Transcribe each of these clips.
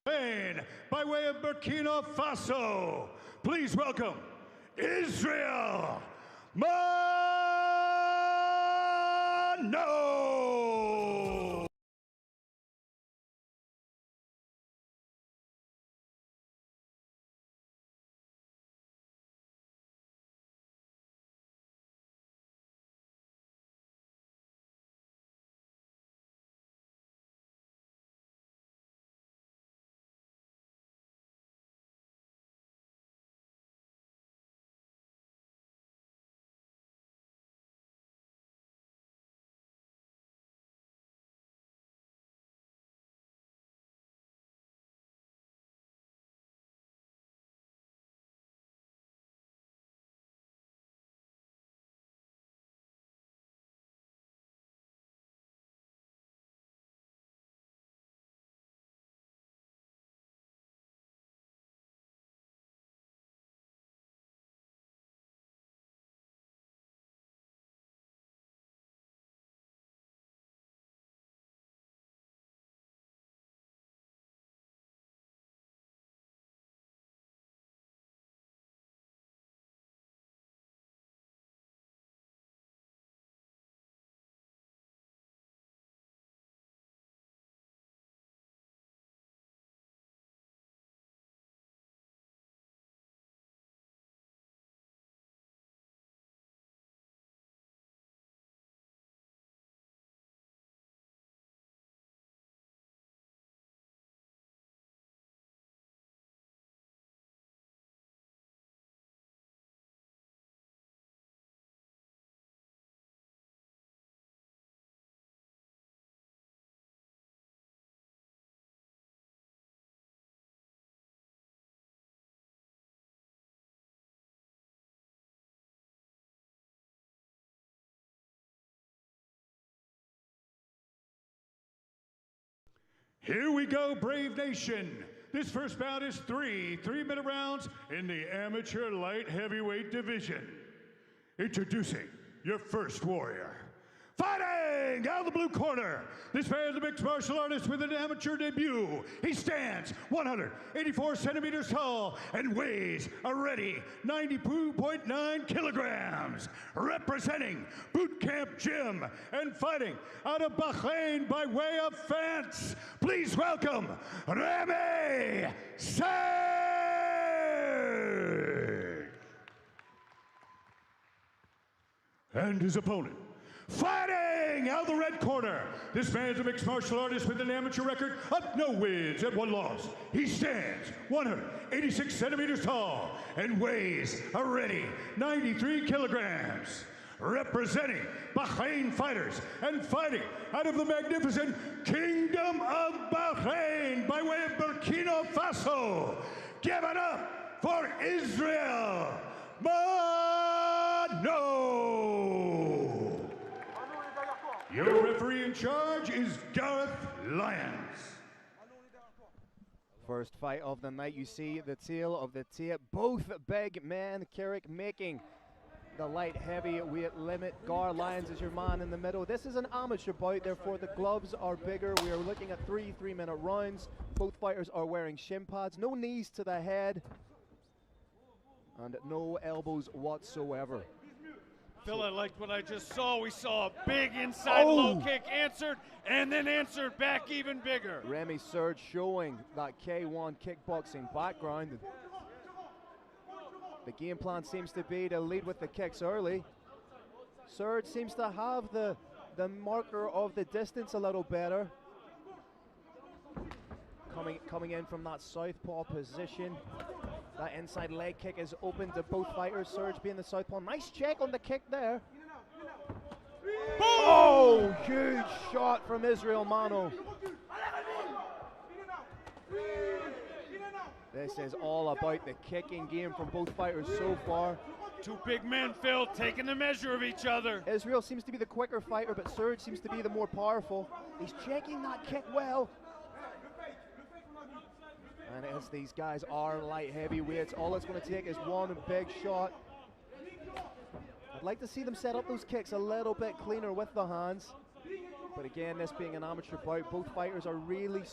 By way of Burkina Faso, please welcome Israel Mano! Here we go, Brave Nation. This first bout is three-minute rounds in the amateur light heavyweight division. Introducing your first warrior. Fighting out of the blue corner, this man is a mixed martial artist with an amateur debut. He stands 184 centimeters tall and weighs a ready 92.9 kilograms. Representing Boot Camp Gym and fighting out of Bahrain by way of fence, please welcome Remy Serge. And his opponent. Fighting out of the red corner, this man's a mixed martial artist with an amateur record of no wins and one loss. He stands 186 centimeters tall and weighs a ready 93 kilograms. Representing Bahrain fighters and fighting out of the magnificent Kingdom of Bahrain by way of Burkina Faso. Give it up for Israel Mano! Your referee in charge is Gareth Lyons. First fight of the night, you see the tail of the tape. Both big men, Carrick making the light heavyweight limit. Gar Lyons is your man in the middle. This is an amateur bout, therefore the gloves are bigger. We are looking at three-minute rounds. Both fighters are wearing shin pads, no knees to the head, and no elbows whatsoever. Phil, I liked what I just saw. We saw a big inside low kick answered, and then answered back even bigger. Remy Serge showing that K1 kickboxing background. The game plan seems to be to lead with the kicks early. Serge seems to have the marker of the distance a little better. Coming in from that southpaw position. That inside leg kick is open to both fighters. Serge being the southpaw. Nice check on the kick there. Boom! Oh, huge shot from Israel Mano. This is all about the kicking game from both fighters so far. Two big men, Phil, taking the measure of each other. Israel seems to be the quicker fighter, but Serge seems to be the more powerful. He's checking that kick well. And as these guys are light heavyweights, all it's going to take is one big shot. I'd like to see them set up those kicks a little bit cleaner with the hands. But again, this being an amateur bout, both fighters are really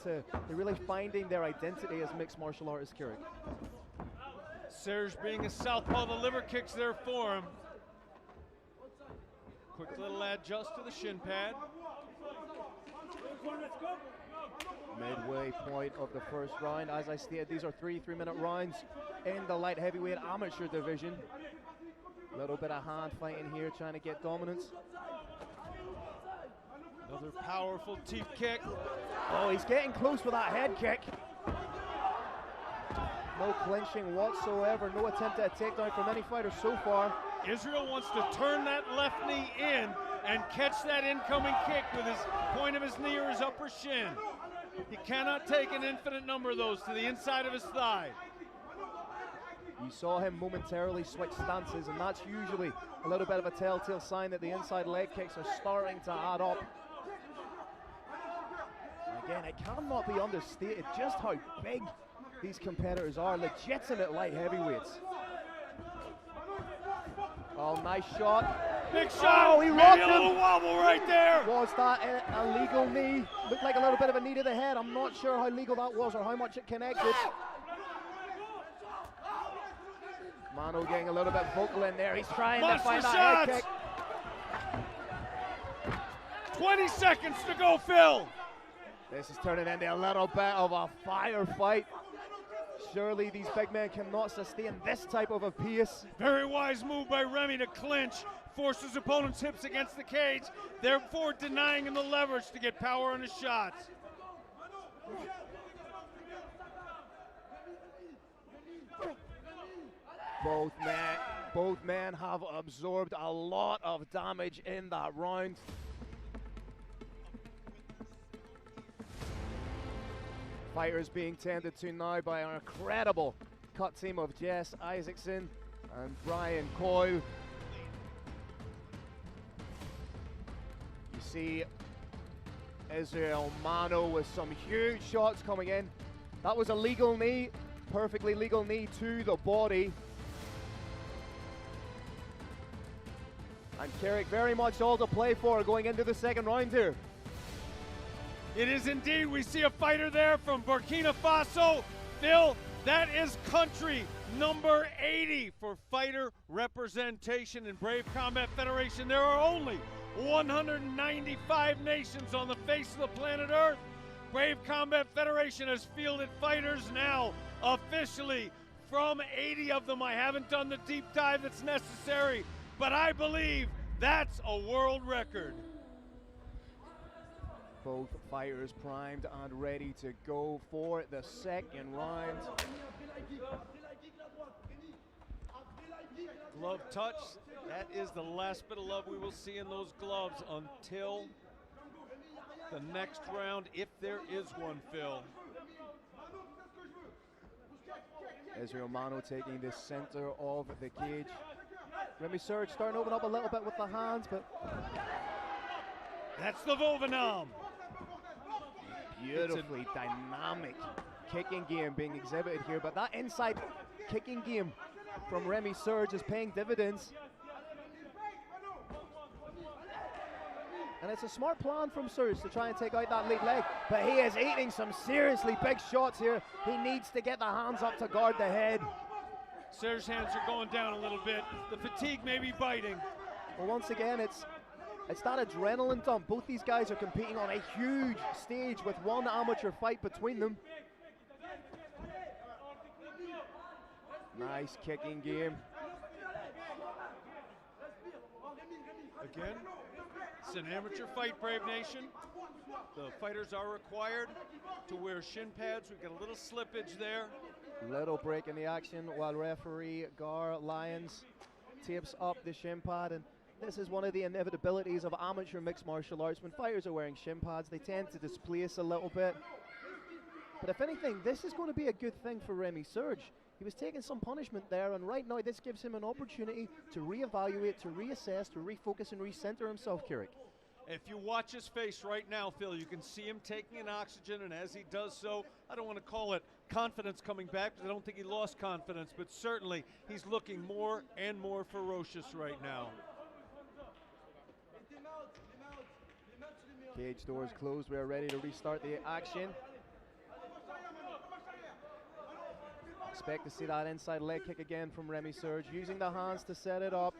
they're really finding their identity as mixed martial artists, Kirik. Serge being a southpaw, the liver kicks there for him. Quick little adjust to the shin pad. Midway point of the first round. As I stated, these are 3-minute rounds in the light heavyweight amateur division. A little bit of hand fighting here, trying to get dominance. Another powerful teep kick. Oh, he's getting close with that head kick. No clinching whatsoever, no attempt at a takedown from any fighter so far. Israel wants to turn that left knee in and catch that incoming kick with his point of his knee or his upper shin. He cannot take an infinite number of those to the inside of his thigh. You saw him momentarily switch stances, and that's usually a little bit of a telltale sign that the inside leg kicks are starting to add up. And again, it cannot be understated just how big these competitors are, legitimate light heavyweights. Oh, nice shot. Big shot. Oh, he rocked him. A little wobble right there. Was that a legal knee? Looked like a little bit of a knee to the head. I'm not sure how legal that was or how much it connected. Mano getting a little bit vocal in there. He's trying to find that head kick. 20 seconds to go, Phil. This is turning into a little bit of a firefight. Surely these big men cannot sustain this type of a pace. Very wise move by Remy to clinch, force his opponent's hips against the cage, therefore denying him the leverage to get power on his shots. Both men have absorbed a lot of damage in that round. Fighters being tended to now by an incredible cut team of Jess Isaacson and Brian Coyle. You see Israel Mano with some huge shots coming in. That was a legal knee, perfectly legal knee to the body. And Kirik very much all to play for going into the second round here. It is indeed. We see a fighter there from Burkina Faso. Phil, that is country number 80 for fighter representation in Brave Combat Federation. There are only 195 nations on the face of the planet Earth. Brave Combat Federation has fielded fighters now officially from 80 of them. I haven't done the deep dive that's necessary, but I believe that's a world record. Both fighters primed and ready to go for the second round. Glove touch, that is the last bit of love we will see in those gloves until the next round, if there is one, Phil. Israel Mano taking the center of the cage. Remy Serge starting to open up a little bit with the hands, but that's the Vovenam. Beautifully dynamic kicking game being exhibited here, but that inside kicking game from Remy Serge is paying dividends. And it's a smart plan from Serge to try and take out that lead leg, but he is eating some seriously big shots here. He needs to get the hands up to guard the head. Serge's hands are going down a little bit. The fatigue may be biting. Well, once again, it's that adrenaline dump. Both these guys are competing on a huge stage with one amateur fight between them. Nice kicking game. Again, it's an amateur fight, Brave Nation. The fighters are required to wear shin pads. We've got a little slippage there. Little break in the action while referee Gar Lyons tapes up the shin pad. And this is one of the inevitabilities of amateur mixed martial arts. When fighters are wearing shin pads, they tend to displace a little bit. But if anything, this is going to be a good thing for Remy Serge. He was taking some punishment there, and right now this gives him an opportunity to reevaluate, to reassess, to refocus and recenter himself, Kirik. If you watch his face right now, Phil, you can see him taking an oxygen, and as he does so, I don't want to call it confidence coming back, because I don't think he lost confidence, but certainly he's looking more and more ferocious right now. Cage doors closed. We are ready to restart the action. Expect to see that inside leg kick again from Remy Serge, using the hands to set it up.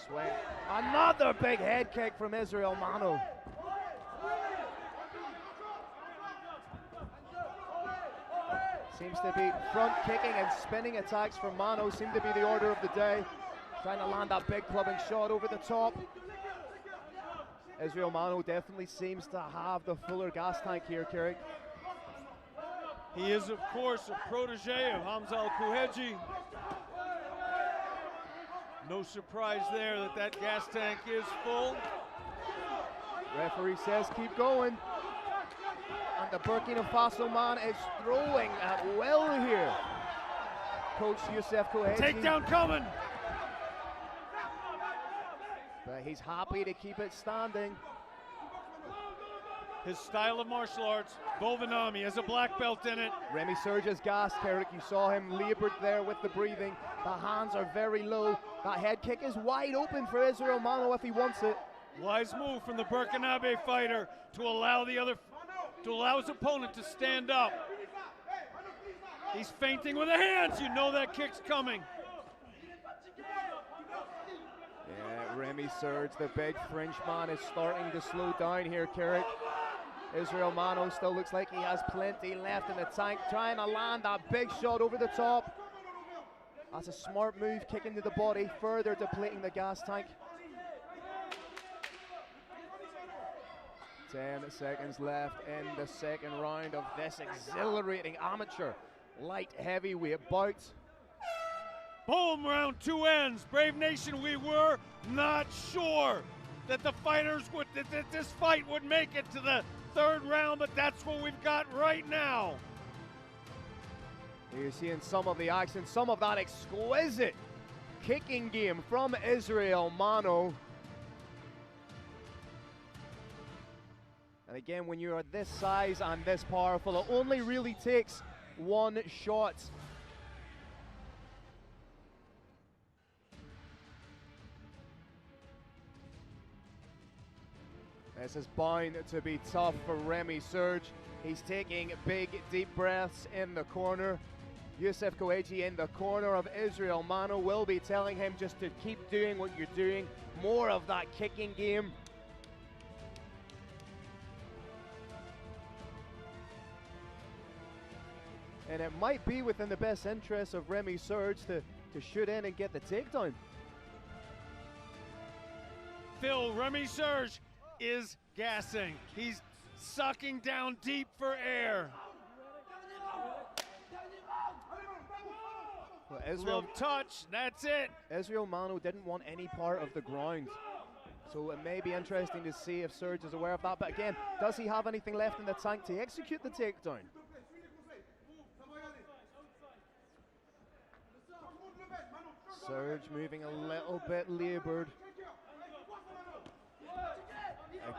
Swing. Another big head kick from Israel Mano. Seems to be front kicking and spinning attacks from Mano seem to be the order of the day. Trying to land that big clubbing shot over the top. Israel Mano definitely seems to have the fuller gas tank here, Carrick. He is, of course, a protege of Hamza Al-Kuheji. No surprise there that that gas tank is full. Referee says keep going. And the Burkina Faso man is throwing at will here. Coach Youssef Kouhedji. Takedown coming. But he's happy to keep it standing. His style of martial arts, Bovinami, has a black belt in it. Remy Serge is gassed, Carrick. You saw him labored there with the breathing. The hands are very low. That head kick is wide open for Israel Mano if he wants it. Wise move from the Burkinabe fighter to allow his opponent to stand up. He's feinting with the hands. You know that kick's coming. Yeah, Remy Serge, the big French man, is starting to slow down here, Carrick. Israel Mano still looks like he has plenty left in the tank, trying to land that big shot over the top. That's a smart move, kicking to the body, further depleting the gas tank. 10 seconds left in the second round of this exhilarating amateur light heavyweight bout. Boom, round two ends. Brave Nation, we were not sure that that this fight would make it to the third round, but that's what we've got right now. You're seeing some of the action, some of that exquisite kicking game from Israel Mano. And again, when you are this size and this powerful, it only really takes one shot. This is bound to be tough for Remy Serge. He's taking big, deep breaths in the corner. Youssef Kouhedji in the corner of Israel Mano will be telling him just to keep doing what you're doing. More of that kicking game. And it might be within the best interest of Remy Serge to shoot in and get the takedown. Phil, Remy Serge is gassing. He's sucking down deep for air. Well, Israel touch, that's it. Israel Mano didn't want any part of the ground. So it may be interesting to see if Serge is aware of that. But again, does he have anything left in the tank to execute the takedown? Serge moving a little bit labored.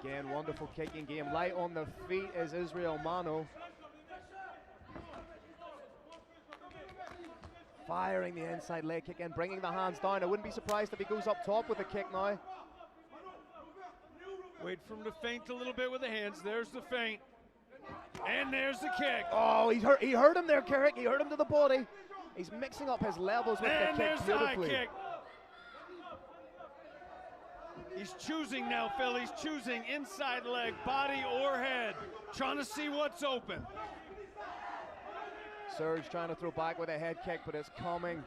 Again, wonderful kicking game. Light on the feet is Israel Mano. Firing the inside leg kick and bringing the hands down. I wouldn't be surprised if he goes up top with a kick now. Wait for him to feint a little bit with the hands. There's the feint. And there's the kick. Oh, he hurt him there, Carrick. He hurt him to the body. He's mixing up his levels with the kick beautifully. Kick. He's choosing now, Phil. He's choosing inside leg, body or head. Trying to see what's open. Serge trying to throw back with a head kick, but it's coming.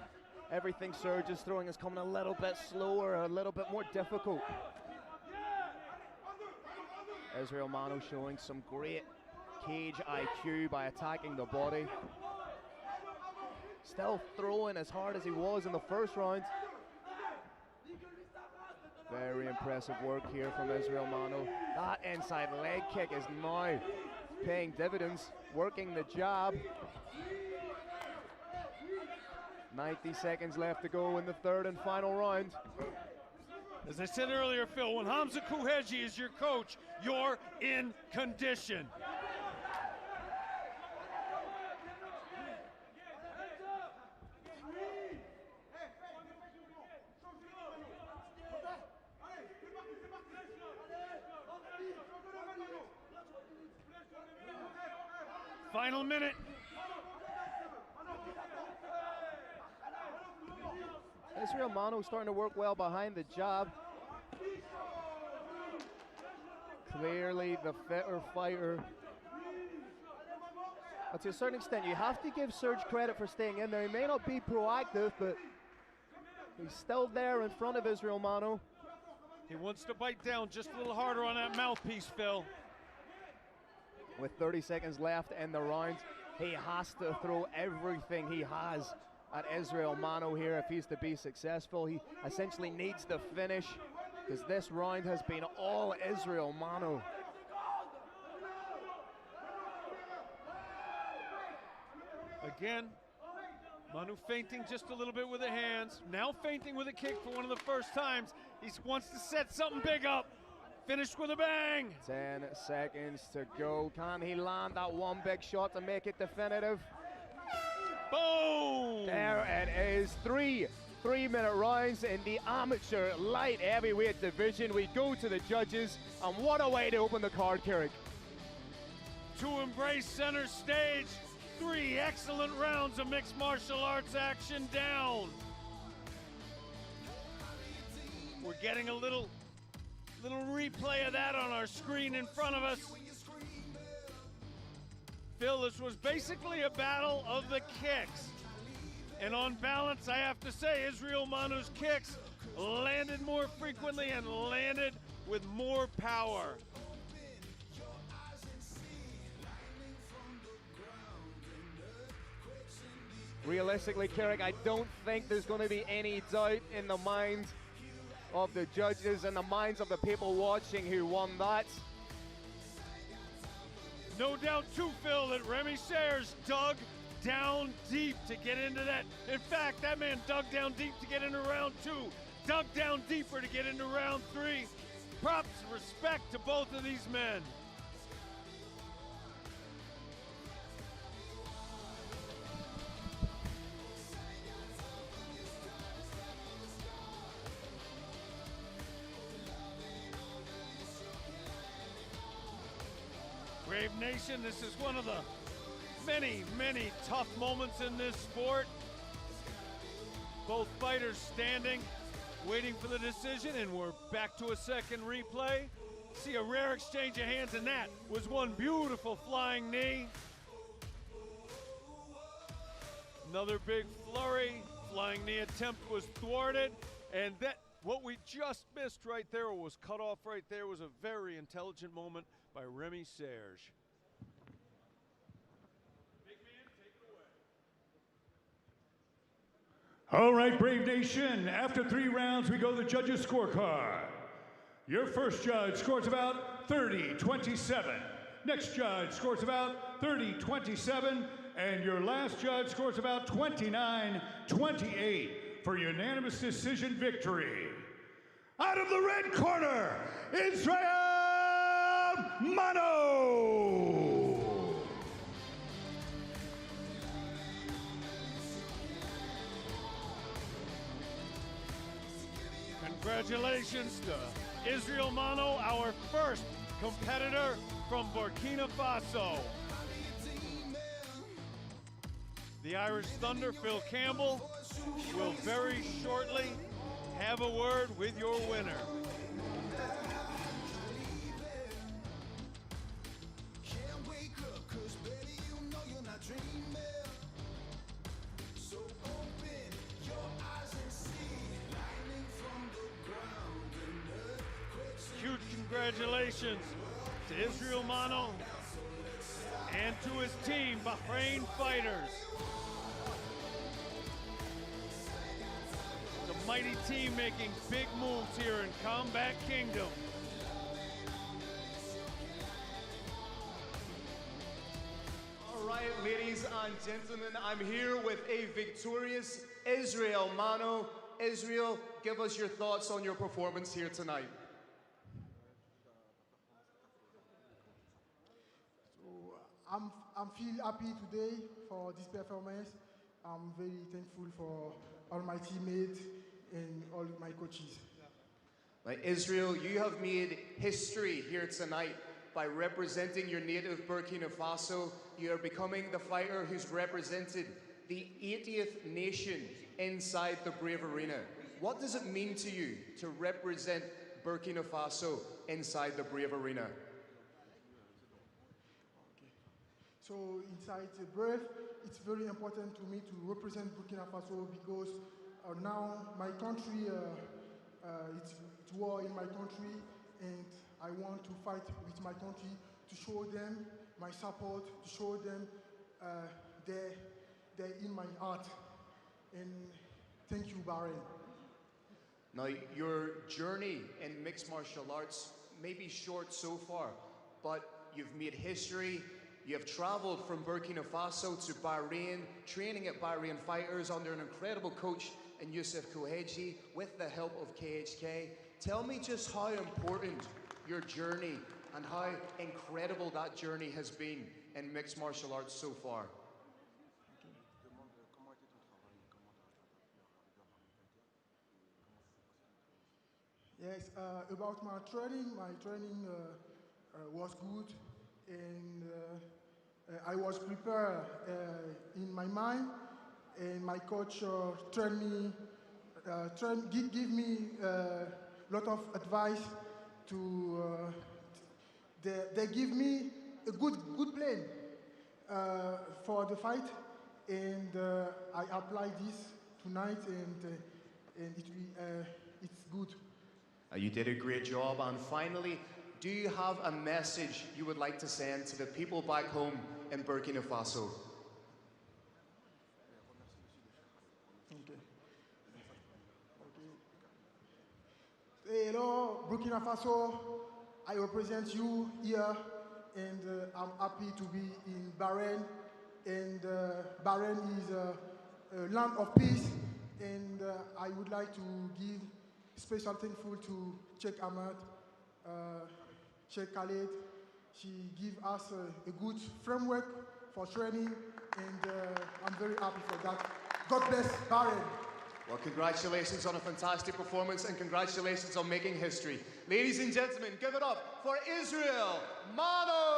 Everything Serge is throwing is coming a little bit slower, a little bit more difficult. Israel Mano showing some great cage IQ by attacking the body. Still throwing as hard as he was in the first round. Very impressive work here from Israel Mano. That inside leg kick is now paying dividends, working the jab. 90 seconds left to go in the third and final round. As I said earlier, Phil, when Hamza Kouhedji is your coach, you're in condition. Final minute. Israel Mano starting to work well behind the jab. Clearly the fitter fighter. But to a certain extent, you have to give Serge credit for staying in there. He may not be proactive, but he's still there in front of Israel Mano. He wants to bite down just a little harder on that mouthpiece, Phil. With 30 seconds left in the round, he has to throw everything he has at Israel Mano here if he's to be successful. He essentially needs the finish because this round has been all Israel Mano. Again, Manu feinting just a little bit with the hands. Now feinting with a kick for one of the first times. He wants to set something big up. Finish with a bang. 10 seconds to go. Can he land that one big shot to make it definitive? Boom! There it is. Three-minute rounds in the amateur light heavyweight division. We go to the judges, and what a way to open the card, Carrick. To embrace center stage. 3 excellent rounds of mixed martial arts action down. We're getting a little replay of that on our screen in front of us. Phil, this was basically a battle of the kicks. And on balance, I have to say, Israel Mano's kicks landed more frequently and landed with more power. Realistically, Carrick, I don't think there's going to be any doubt in the minds of the judges and the minds of the people watching who won that. No doubt too, Phil, that Remy Serge dug down deep to get into that. In fact, that man dug down deep to get into round 2, dug down deeper to get into round 3. Props, respect to both of these men. Brave Nation, this is one of the many, many tough moments in this sport. Both fighters standing, waiting for the decision, and we're back to a second replay. See a rare exchange of hands, and that was one beautiful flying knee. Another big flurry. Flying knee attempt was thwarted, and that what we just missed right there, or was cut off right there, was a very intelligent moment by Remy Serge. Big man, take it away. All right, Brave Nation, after 3 rounds, we go to the judges' scorecard. Your first judge scores about 30-27. Next judge scores about 30-27. And your last judge scores about 29-28 for unanimous decision victory. Out of the red corner, Israel Mano! Congratulations to Israel Mano, our first competitor from Burkina Faso. The Irish Thunder, Phil Campbell, will very shortly have a word with your winner. Huge congratulations to Israel Mano and to his team, Bahrain Fighters. The mighty team making big moves here in Combat Kingdom. All right, ladies and gentlemen, I'm here with a victorious Israel Mano. Israel, give us your thoughts on your performance here tonight. I feel happy today for this performance. I'm very thankful for all my teammates and all my coaches. Israel, you have made history here tonight by representing your native Burkina Faso. You are becoming the fighter who's represented the 80th nation inside the Brave Arena. What does it mean to you to represent Burkina Faso inside the Brave Arena? So inside the Brave, it's very important to me to represent Burkina Faso because now my country, it's war in my country, and I want to fight with my country to show them my support, to show them they're in my heart. And thank you, Bahrain. Now, your journey in mixed martial arts may be short so far, but you've made history. You have traveled from Burkina Faso to Bahrain, training at Bahrain Fighters under an incredible coach in Youssef Kouhedji with the help of KHK. Tell me just how important your journey and how incredible that journey has been in mixed martial arts so far. Yes, about my training was good, and I was prepared in my mind, and my coach trained me, give me a lot of advice. They give me a good plan for the fight, and I apply this tonight, and it's good. You did a great job, and finally, do you have a message you would like to send to the people back home in Burkina Faso? Hello, Burkina Faso. I represent you here, and I'm happy to be in Bahrain. And Bahrain is a land of peace, and I would like to give special thankful to Sheikh Ahmed, Sheikh Khaled. She give us a good framework for training, and I'm very happy for that. God bless Bahrain. Well, congratulations on a fantastic performance, and congratulations on making history. Ladies and gentlemen, give it up for Israel, Mano!